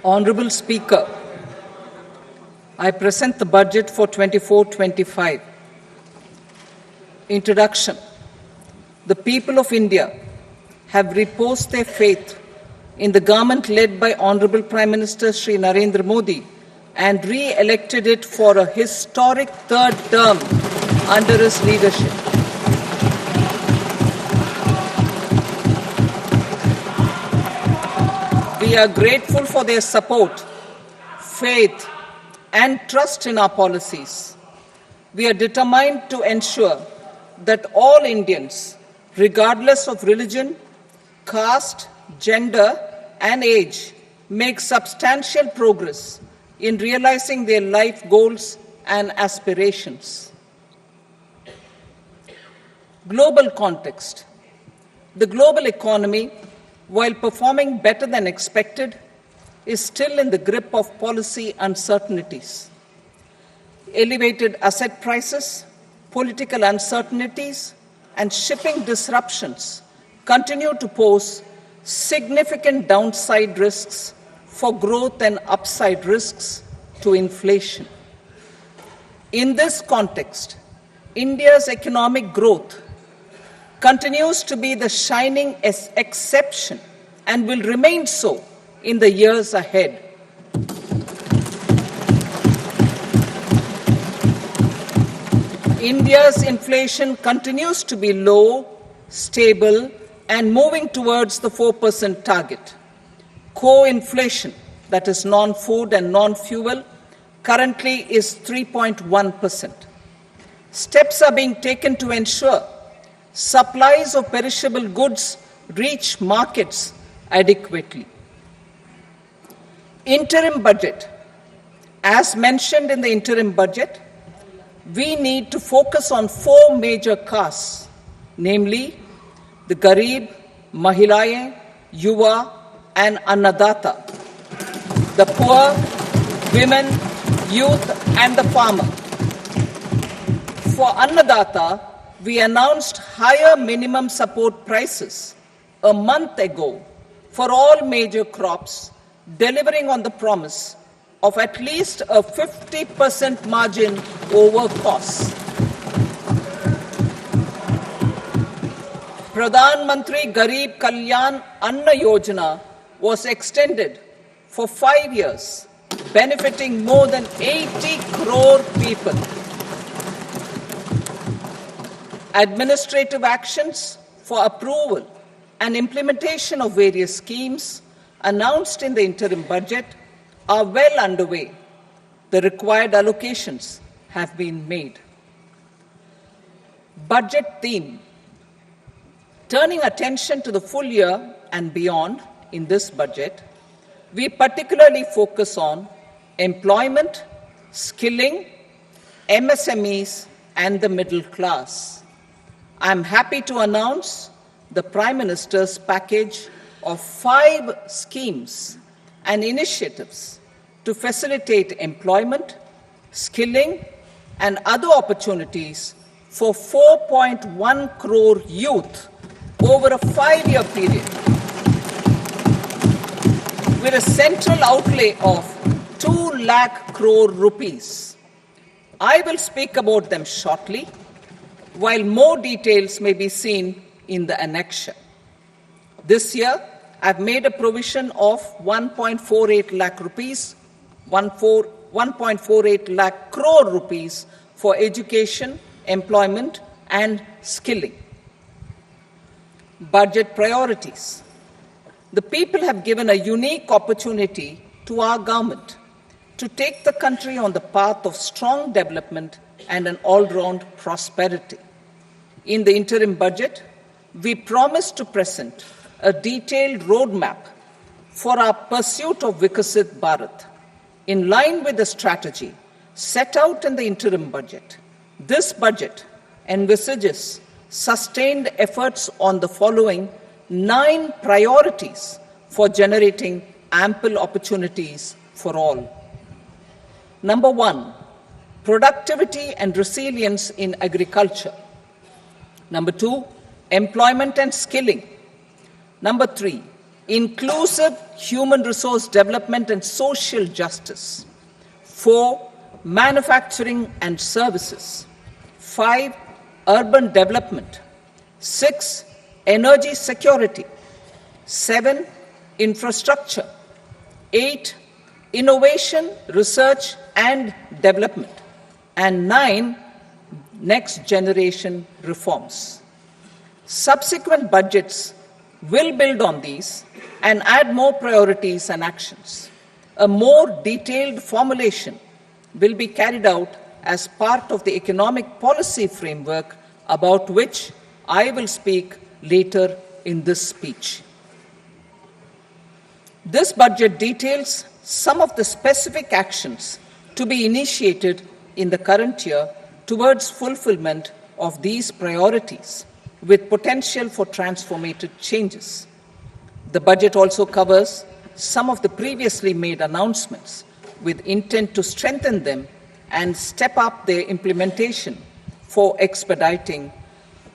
Honorable Speaker, I present the budget for 24-25. Introduction. The people of India have reposed their faith in the government led by Honorable Prime Minister Shri Narendra Modi and re-elected it for a historic third term under his leadership. We are grateful for their support, faith, and trust in our policies. We are determined to ensure that all Indians, regardless of religion, caste, gender, and age, make substantial progress in realizing their life goals and aspirations. Global context. The global economy, while performing better than expected, is still in the grip of policy uncertainties. Elevated asset prices, political uncertainties, and shipping disruptions continue to pose significant downside risks for growth and upside risks to inflation. In this context, India's economic growth continues to be the shining exception and will remain so in the years ahead. India's inflation continues to be low, stable, and moving towards the 4% target. Core inflation, that is non-food and non-fuel, currently is 3.1%. Steps are being taken to ensure supplies of perishable goods reach markets adequately. Interim budget. As mentioned in the interim budget, we need to focus on four major castes, namely the Garib, Mahilaye, Yuva, and Annadata, the poor, women, youth, and the farmer. For Annadata, we announced higher minimum support prices a month ago for all major crops, delivering on the promise of at least a 50% margin over costs. Pradhan Mantri Garib Kalyan Anna Yojana was extended for 5 years, benefiting more than 80 crore people. Administrative actions for approval and implementation of various schemes announced in the interim budget are well underway. The required allocations have been made. Budget theme. Turning attention to the full year and beyond in this budget, we particularly focus on employment, skilling, MSMEs, and the middle class. I am happy to announce the Prime Minister's package of 5 schemes and initiatives to facilitate employment, skilling, and other opportunities for 4.1 crore youth over a 5-year period, with a central outlay of 2 lakh crore rupees. I will speak about them shortly, while more details may be seen in the annexure. This year, I've made a provision of 1.48 lakh rupees, 1.48 lakh crore rupees for education, employment, and skilling. Budget priorities. The people have given a unique opportunity to our government to take the country on the path of strong development and an all-round prosperity. In the interim budget, we promise to present a detailed roadmap for our pursuit of Vikasit Bharat. In line with the strategy set out in the interim budget, this budget envisages sustained efforts on the following 9 priorities for generating ample opportunities for all. Number 1, productivity and resilience in agriculture. Number 2, employment and skilling. Number 3, inclusive human resource development and social justice. 4. Manufacturing and services. 5. Urban development. 6. Energy security. 7. Infrastructure. 8. Innovation, research and development. And 9. Next generation reforms. Subsequent budgets will build on these and add more priorities and actions. A more detailed formulation will be carried out as part of the economic policy framework about which I will speak later in this speech. This budget details some of the specific actions to be initiated in the current year towards fulfillment of these priorities, with potential for transformative changes. The budget also covers some of the previously made announcements with intent to strengthen them and step up their implementation for expediting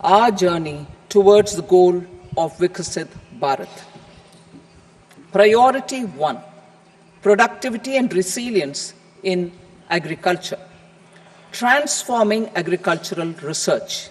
our journey towards the goal of Viksit Bharat. Priority 1, productivity and resilience in agriculture. Transforming agricultural research.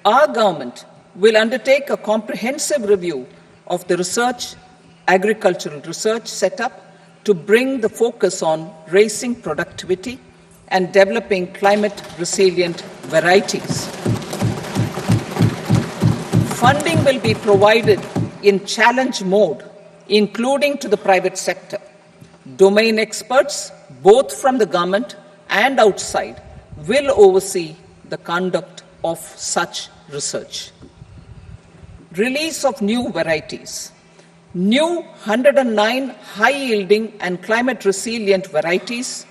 Our government will undertake a comprehensive review of the agricultural research setup to bring the focus on raising productivity and developing climate-resilient varieties. Funding will be provided in challenge mode, including to the private sector. Domain experts, both from the government and outside, will oversee the conduct of such research. Release of new varieties. New 109 high-yielding and climate-resilient varieties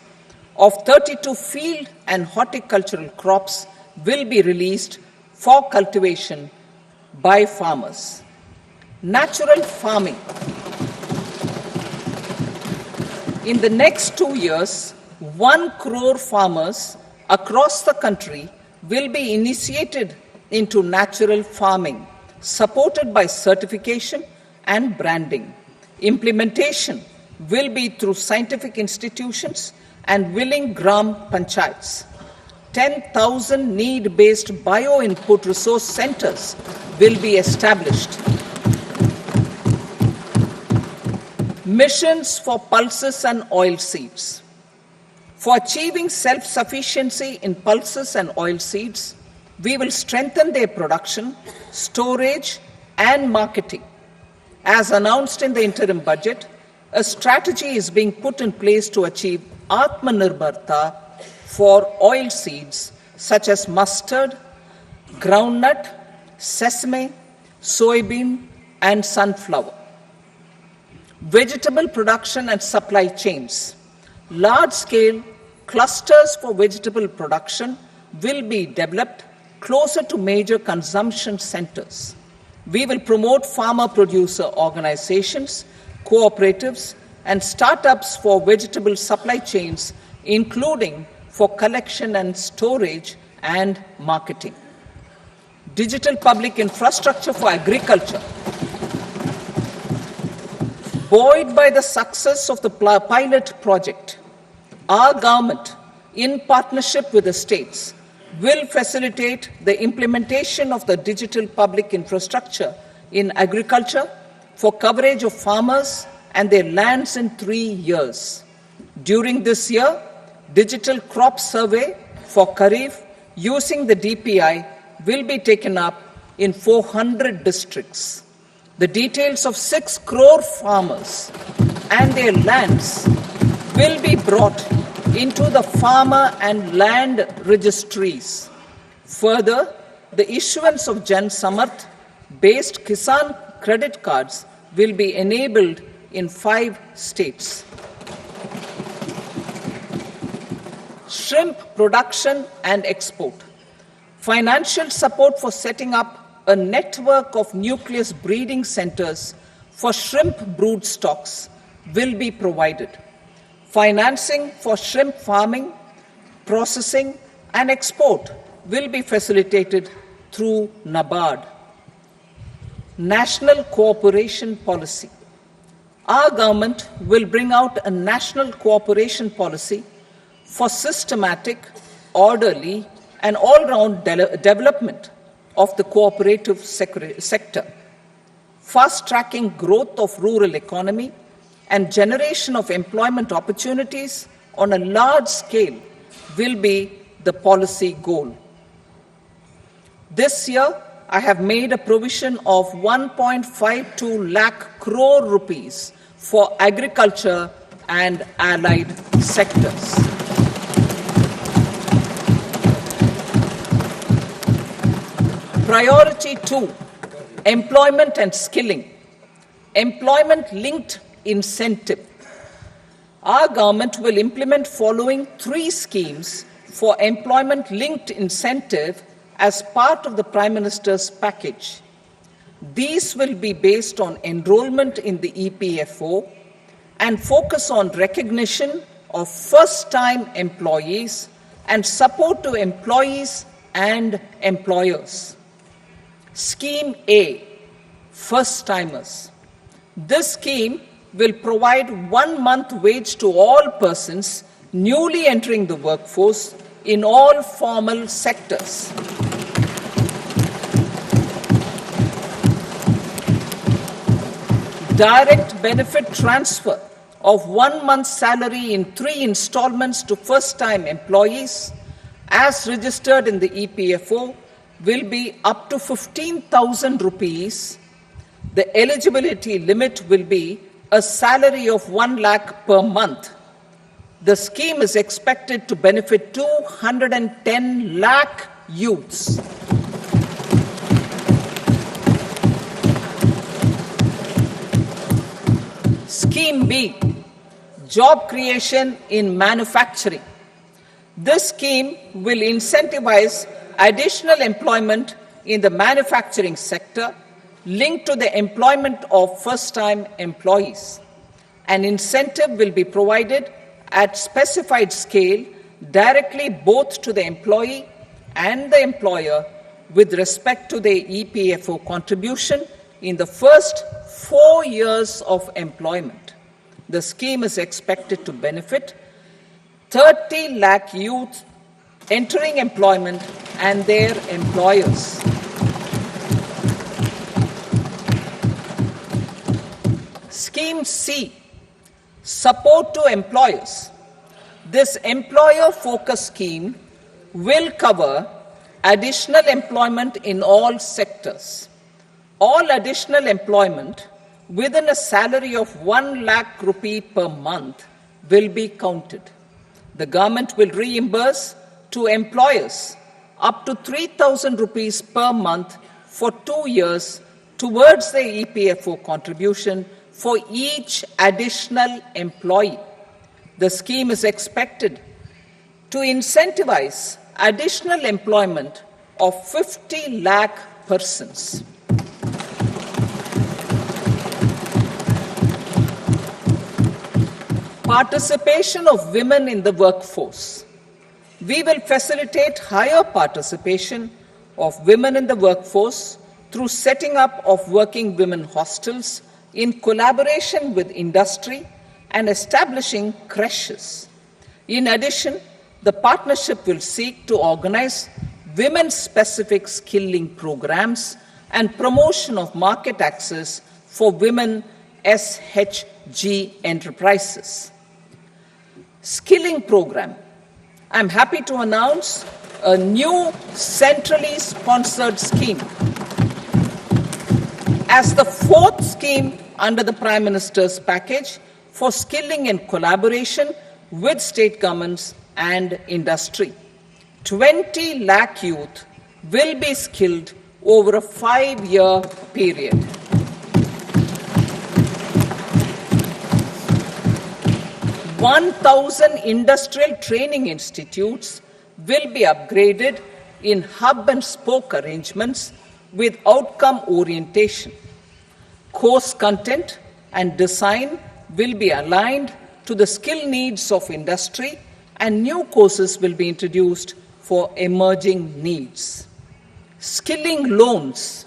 of 32 field and horticultural crops will be released for cultivation by farmers. Natural farming. In the next 2 years, 1 crore farmers across the country will be initiated into natural farming, supported by certification and branding. Implementation will be through scientific institutions and willing gram panchayats. 10,000 need-based bio-input resource centers will be established. Missions for pulses and oil seeds. For achieving self-sufficiency in pulses and oil seeds, we will strengthen their production, storage, and marketing. As announced in the interim budget, a strategy is being put in place to achieve Atmanirbharta for oil seeds such as mustard, groundnut, sesame, soybean, and sunflower. Vegetable production and supply chains. Large-scale clusters for vegetable production will be developed closer to major consumption centers. We will promote farmer-producer organizations, cooperatives, and startups for vegetable supply chains, including for collection and storage and marketing. Digital public infrastructure for agriculture. Buoyed by the success of the pilot project, our government, in partnership with the states, will facilitate the implementation of the digital public infrastructure in agriculture for coverage of farmers and their lands in 3 years. During this year, digital crop survey for Kharif using the DPI will be taken up in 400 districts. The details of 6 crore farmers and their lands will be brought into the farmer and land registries. Further, the issuance of Jan Samarth based Kisan credit cards will be enabled in 5 states. Shrimp production and export. Financial support for setting up a network of nucleus breeding centers for shrimp brood stocks will be provided. Financing for shrimp farming, processing, and export will be facilitated through NABARD. National cooperation policy. Our government will bring out a national cooperation policy for systematic, orderly, and all-round development of the cooperative sector, fast-tracking growth of rural economy and generation of employment opportunities on a large scale will be the policy goal. This year, I have made a provision of 1.52 lakh crore rupees for agriculture and allied sectors. Priority 2, employment and skilling. Employment-linked incentive. Our government will implement following 3 schemes for employment-linked incentive as part of the Prime Minister's package. These will be based on enrollment in the EPFO and focus on recognition of first-time employees and support to employees and employers. Scheme A, first-timers. This scheme will provide 1 month wage to all persons newly entering the workforce in all formal sectors. Direct benefit transfer of 1 month's salary in 3 installments to first-time employees as registered in the EPFO will be up to 15,000 rupees. The eligibility limit will be a salary of 1 lakh per month. The scheme is expected to benefit 210 lakh youths. Scheme B, job creation in manufacturing. This scheme will incentivize additional employment in the manufacturing sector linked to the employment of first-time employees. An incentive will be provided at specified scale directly both to the employee and the employer with respect to the EPFO contribution in the first 4 years of employment. The scheme is expected to benefit 30 lakh youth entering employment and their employers. Scheme C, support to employers. This employer-focused scheme will cover additional employment in all sectors. All additional employment within a salary of 1 lakh rupee per month will be counted. The government will reimburse to employers up to 3,000 rupees per month for 2 years towards the EPFO contribution for each additional employee. The scheme is expected to incentivize additional employment of 50 lakh persons. Participation of women in the workforce. We will facilitate higher participation of women in the workforce through setting up of working women hostels in collaboration with industry and establishing creches. In addition, the partnership will seek to organize women-specific skilling programs and promotion of market access for women SHG enterprises. Skilling program. I'm happy to announce a new centrally sponsored scheme as the 4th scheme under the Prime Minister's package for skilling in collaboration with state governments and industry. 20 lakh youth will be skilled over a 5-year period. "1,000 industrial training institutes will be upgraded in hub and spoke arrangements with outcome orientation. Course content and design will be aligned to the skill needs of industry and new courses will be introduced for emerging needs. Skilling loans.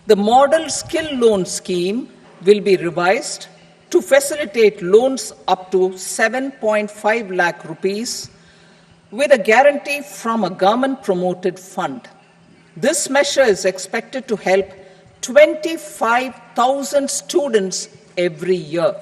The model skill loan scheme will be revised to facilitate loans up to 7.5 lakh rupees with a guarantee from a government-promoted fund. This measure is expected to help 25,000 students every year.